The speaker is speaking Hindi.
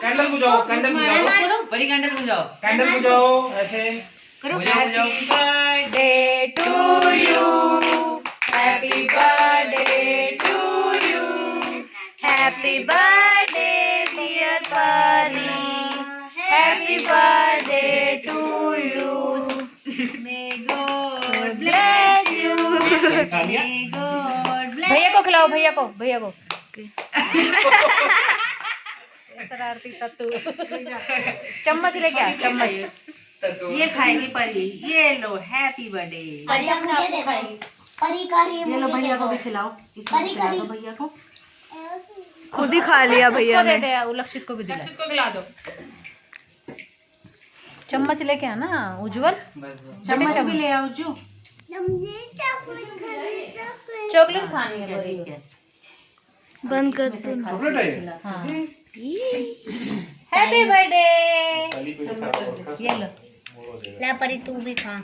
कैंडल बुझाओ, कैंडल बुझाओ, बड़ी कैंडल बुझाओ, कैंडल बुझाओ ऐसे करो बुझाओ। Birthday to you, happy birthday to you, happy birthday dear Pari, happy birthday to you, may God bless you, may God bless. भैया को खिलाओ, भैया को शरारती तत्तू। चम्मच लेके आ, चम्मच। ये खाएगी परी, ये लो हैप्पी बर्थडे। परी का मुझे दे दो, परी का ये ये लो मुझे दे भैया को दो। भी खिलाओ, इसको खिला दो भैया को। खुद ही खा लिया भैया ने। दे दे, लक्षित को भी दिला, लक्षित को खिला दो। चम्मच लेके आना उज्जवल। चम्मच भी ले आओ जो। चॉकलेट खानी है बड़ी। बंद कर दो। चॉकलेट है ये? हाँ। Happy birthday. पहली पे ये लो। ले परी तू भी खा।